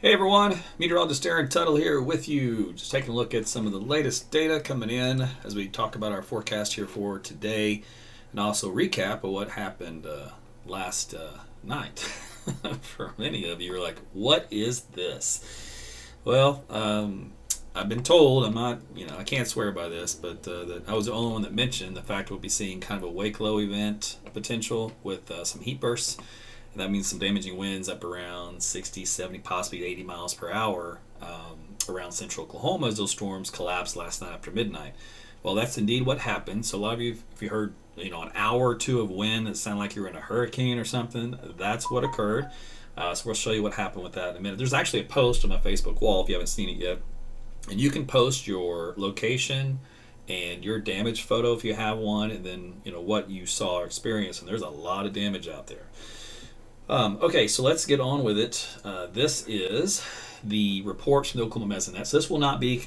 Hey everyone, Meteorologist Tuttle here with you. Just taking a look at some of the latest data coming in as we talk about our forecast here for today and also recap of what happened last night. For many of you are like, what is this? Well, I've been told, I'm not, I can't swear by this, but that I was the only one that mentioned the fact we'll be seeing kind of a wake low event potential with some heat bursts. And that means some damaging winds up around 60, 70, possibly 80 miles per hour around central Oklahoma as those storms collapsed last night after midnight. Well, that's indeed what happened. So a lot of you, if you heard, an hour or two of wind, it sounded like you were in a hurricane or something. That's what occurred. So we'll show you what happened with that in a minute. There's actually a post on my Facebook wall if you haven't seen it yet. And you can post your location and your damage photo if you have one, and then what you saw or experienced. And there's a lot of damage out there. Okay, so let's get on with it. This is the reports from the Oklahoma Mesonet. So this will not be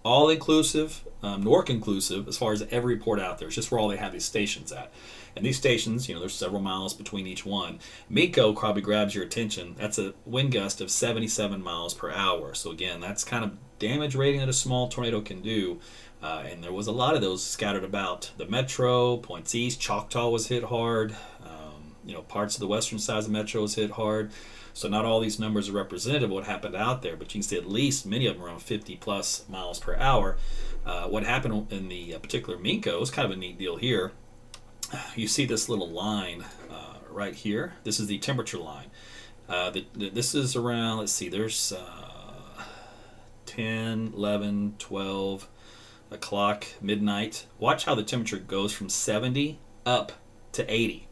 all inclusive nor conclusive as far as every report out there. It's just where all they have these stations at. And these stations, there's several miles between each one. MECO probably grabs your attention. That's a wind gust of 77 miles per hour. So again, that's kind of damage rating that a small tornado can do. And there was a lot of those scattered about the metro, points east. Choctaw was hit hard. Parts of the western side of the metro was hit hard. So not all these numbers are representative of what happened out there, but you can see at least many of them around 50 plus miles per hour. What happened in the particular MECO is kind of a neat deal here. You see this little line right here. This is the temperature line. This is around, let's see, there's 10, 11, 12 o'clock, midnight. Watch how the temperature goes from 70 up to 80.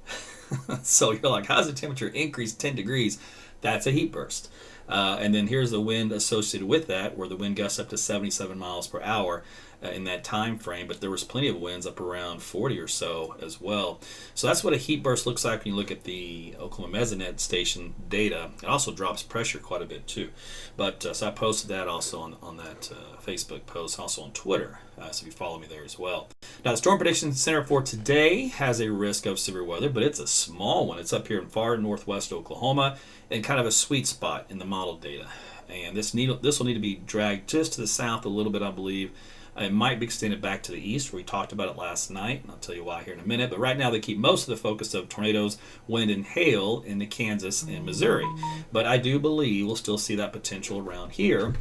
So you're like, how does the temperature increase 10 degrees? That's a heat burst. And then here's the wind associated with that, where the wind gusts up to 77 miles per hour in that time frame. But there was plenty of winds up around 40 or so as well. So that's what a heat burst looks like when you look at the Oklahoma Mesonet station data. It also drops pressure quite a bit too. But so I posted that also on that Facebook post, also on Twitter. So if you follow me there as well. Now the Storm Prediction Center for today has a risk of severe weather, but it's a small one. It's up here in far northwest Oklahoma and kind of a sweet spot in the model data. And this will need to be dragged just to the south a little bit, I believe. It might be extended back to the east, where we talked about it last night, and I'll tell you why here in a minute. But right now they keep most of the focus of tornadoes, wind, and hail into Kansas and Missouri. But I do believe we'll still see that potential around here.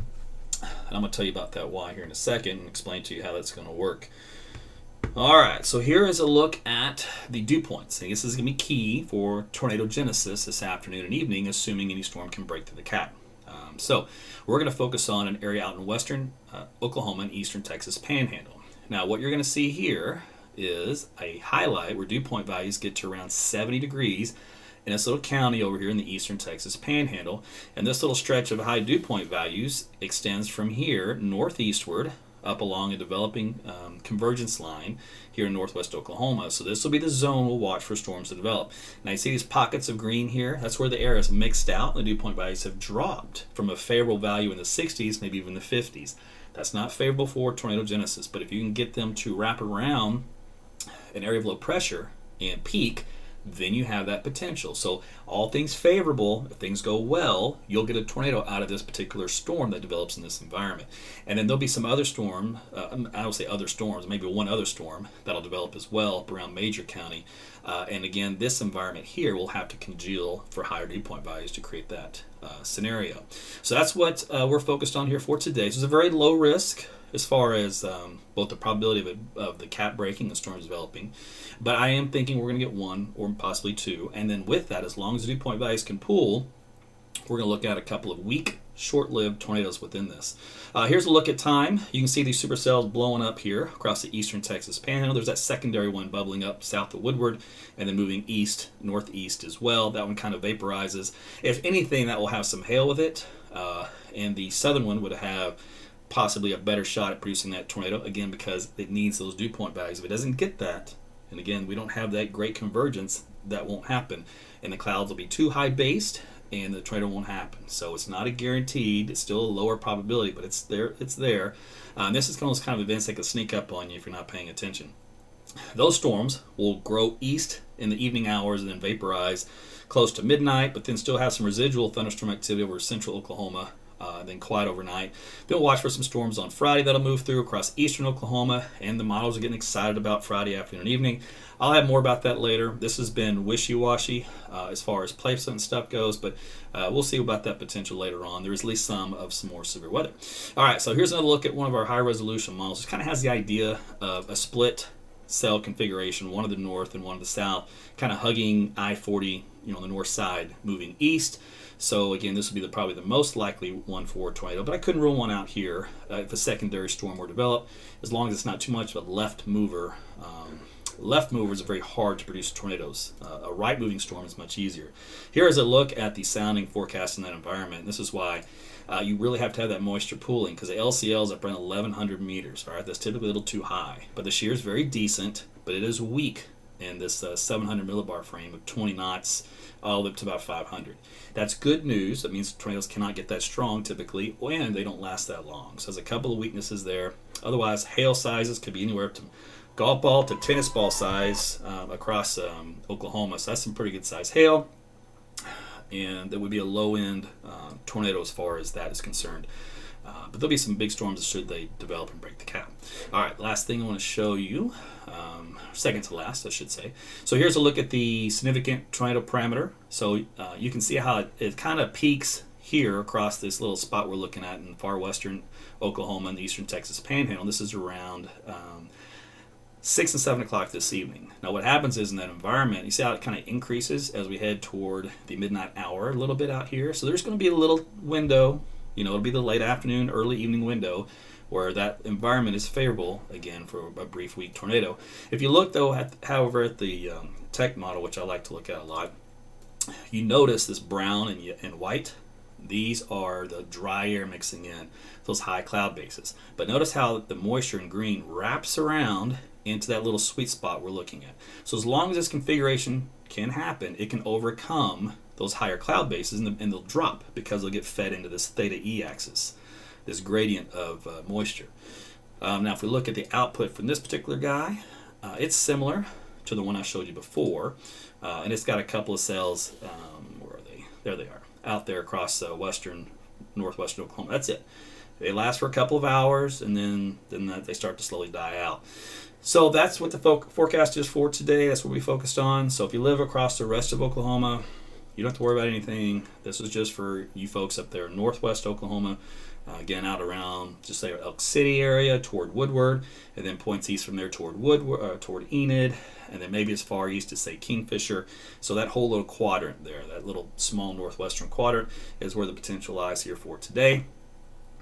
And I'm going to tell you about that why here in a second and explain to you how that's going to work. All right, so here is a look at the dew points. I think this is going to be key for tornado genesis this afternoon and evening, assuming any storm can break through the cap. So we're going to focus on an area out in western Oklahoma and eastern Texas panhandle. Now what you're going to see here is a highlight where dew point values get to around 70 degrees in this little county over here in the eastern Texas panhandle. And this little stretch of high dew point values extends from here northeastward up along a developing convergence line here in northwest Oklahoma. So this will be the zone we'll watch for storms to develop. Now you see these pockets of green here? That's where the air is mixed out and the dew point values have dropped from a favorable value in the 60s, maybe even the 50s. That's not favorable for tornado genesis, but if you can get them to wrap around an area of low pressure and peak, then you have that potential. So all things favorable, if things go well, you'll get a tornado out of this particular storm that develops in this environment. And then there'll be some other storm, I don't say other storms, maybe one other storm that'll develop as well up around Major County. And again, this environment here will have to congeal for higher dew point values to create that scenario. So that's what we're focused on here for today. So it's a very low risk as far as both the probability of the cap breaking and storms developing. But I am thinking we're going to get one or possibly two. And then with that, as long as the dew point values can pool, we're going to look at a couple of weak, short-lived tornadoes within this. Here's a look at time. You can see these supercells blowing up here across the eastern Texas panhandle. There's that secondary one bubbling up south of Woodward and then moving east, northeast as well. That one kind of vaporizes. If anything, that will have some hail with it. And the southern one would have possibly a better shot at producing that tornado, again, because it needs those dew point values. If it doesn't get that, and again, we don't have that great convergence, that won't happen. And the clouds will be too high based, and the tornado won't happen. So it's not a guaranteed, it's still a lower probability, but it's there. It's there. And this is those kind of events that can sneak up on you if you're not paying attention. Those storms will grow east in the evening hours and then vaporize close to midnight, but then still have some residual thunderstorm activity over central Oklahoma then quiet overnight. Then watch for some storms on Friday that'll move through across eastern Oklahoma, and the models are getting excited about Friday afternoon and evening. I'll have more about that later. This has been wishy-washy as far as placement and stuff goes, but we'll see about that potential later on. There's at least some more severe weather. All right, so here's another look at one of our high-resolution models. It kind of has the idea of a split cell configuration, one to the north and one to the south, kind of hugging I-40, on the north side, moving east. So again, this would be probably the most likely one for a tornado, but I couldn't rule one out here if a secondary storm were developed, as long as it's not too much of a left mover. Left movers are very hard to produce tornadoes. A right moving storm is much easier. Here is a look at the sounding forecast in that environment. This is why you really have to have that moisture pooling, because the LCL is up around 1,100 meters. All right, that's typically a little too high, but the shear is very decent, but it is weak in this 700 millibar frame of 20 knots all up to about 500. That's good news. That means tornadoes cannot get that strong typically, and they don't last that long. So there's a couple of weaknesses there. Otherwise, hail sizes could be anywhere up to golf ball to tennis ball size across Oklahoma. So that's some pretty good size hail, and there would be a low end tornado as far as that is concerned. But there'll be some big storms should they develop and break the cap. All right, last thing I want to show you, second to last, I should say. So here's a look at the significant tornado parameter. So you can see how it kind of peaks here across this little spot we're looking at in far western Oklahoma and the eastern Texas Panhandle. This is around 6 and 7 o'clock this evening. Now what happens is in that environment, you see how it kind of increases as we head toward the midnight hour a little bit out here. So there's going to be a little window, it'll be the late afternoon, early evening window where that environment is favorable again for a brief weak tornado. If you look though, however, at the tech model, which I like to look at a lot, you notice this brown and white. These are the dry air mixing in those high cloud bases. But notice how the moisture in green wraps around into that little sweet spot we're looking at. So as long as this configuration can happen, it can overcome those higher cloud bases, and they'll drop because they'll get fed into this theta E axis, this gradient of moisture. Now if we look at the output from this particular guy, it's similar to the one I showed you before, and it's got a couple of cells, where are they? There they are, out there across northwestern Oklahoma. That's it. They last for a couple of hours, and then they start to slowly die out. So that's what the forecast is for today. That's what we focused on. So if you live across the rest of Oklahoma, you don't have to worry about anything. This is just for you folks up there in northwest Oklahoma. Again, out around, just say, Elk City area toward Woodward, and then points east from there toward toward Enid, and then maybe as far east as, say, Kingfisher. So that whole little quadrant there, that little small northwestern quadrant, is where the potential lies here for today.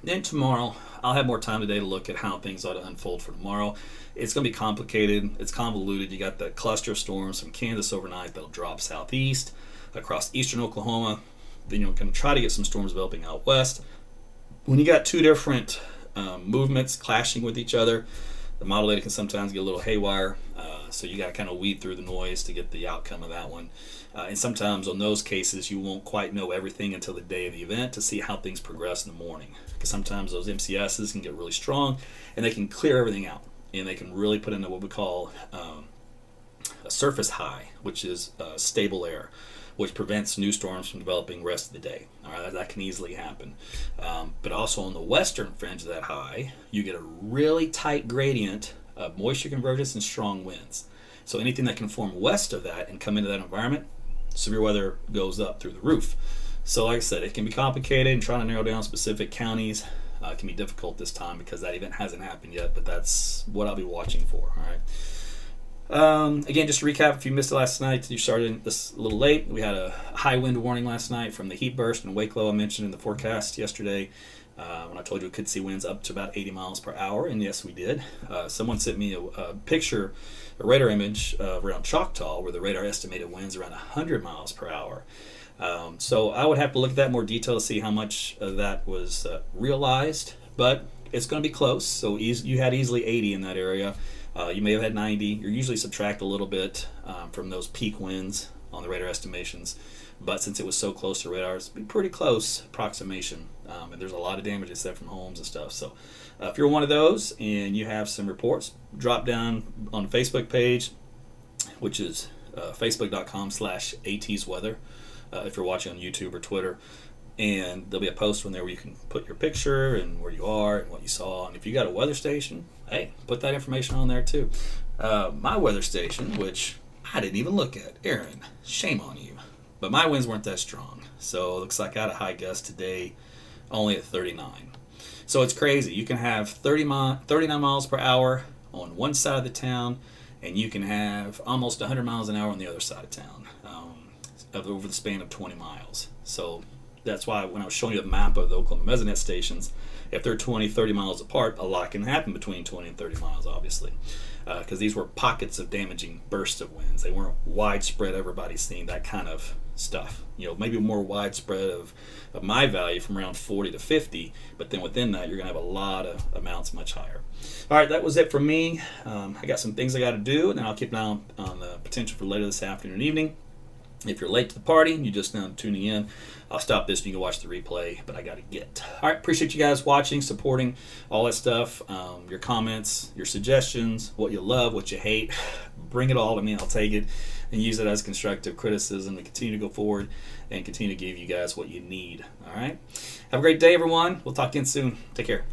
Then tomorrow, I'll have more time today to look at how things ought to unfold for tomorrow. It's going to be complicated. It's convoluted. You got the cluster of storms from Kansas overnight that'll drop southeast across eastern Oklahoma. Then you're going to try to get some storms developing out west. When you got two different movements clashing with each other, the model data can sometimes get a little haywire. So you got to kind of weed through the noise to get the outcome of that one. And sometimes on those cases, you won't quite know everything until the day of the event to see how things progress in the morning. Because sometimes those MCSs can get really strong and they can clear everything out. And they can really put into what we call a surface high, which is stable air, which prevents new storms from developing the rest of the day. All right, that can easily happen. But also on the western fringe of that high, you get a really tight gradient of moisture convergence and strong winds. So anything that can form west of that and come into that environment, severe weather goes up through the roof. So like I said, it can be complicated, and trying to narrow down specific counties can be difficult this time because that event hasn't happened yet, but that's what I'll be watching for. All right. Again, just to recap, if you missed it last night, you started this a little late. We had a high wind warning last night from the heat burst and wake low I mentioned in the forecast yesterday. When I told you we could see winds up to about 80 miles per hour, and yes, we did. Someone sent me a picture, a radar image around Choctaw, where the radar estimated winds around 100 miles per hour. So I would have to look at that in more detail to see how much of that was realized, but it's going to be close. So you had easily 80 in that area. You may have had 90. You usually subtract a little bit from those peak winds on the radar estimations, but since it was so close to radar, it's a pretty close approximation, and there's a lot of damage that's from homes and stuff. So if you're one of those and you have some reports, drop down on the Facebook page, which is facebook.com/ATsweather, if you're watching on YouTube or Twitter. And there'll be a post on there where you can put your picture and where you are and what you saw. And if you got a weather station, hey, put that information on there too. My weather station, which I didn't even look at, Aaron, shame on you. But my winds weren't that strong. So it looks like I had a high gust today, only at 39. So it's crazy. You can have 39 miles per hour on one side of the town, and you can have almost 100 miles an hour on the other side of town, over the span of 20 miles. So that's why when I was showing you the map of the Oklahoma Mesonet stations, if they're 20, 30 miles apart, a lot can happen between 20 and 30 miles, obviously. Because these were pockets of damaging bursts of winds. They weren't widespread, everybody seeing that kind of stuff. Maybe more widespread of my value from around 40 to 50, but then within that, you're going to have a lot of amounts much higher. All right, that was it for me. I got some things I got to do, and then I'll keep an eye on the potential for later this afternoon and evening. If you're late to the party and you're just now tuning in, I'll stop this and you can watch the replay, but I got to get. All right, appreciate you guys watching, supporting, all that stuff. Your comments, your suggestions, what you love, what you hate, bring it all to me. I'll take it and use it as constructive criticism to continue to go forward and continue to give you guys what you need. All right, have a great day, everyone. We'll talk again soon. Take care.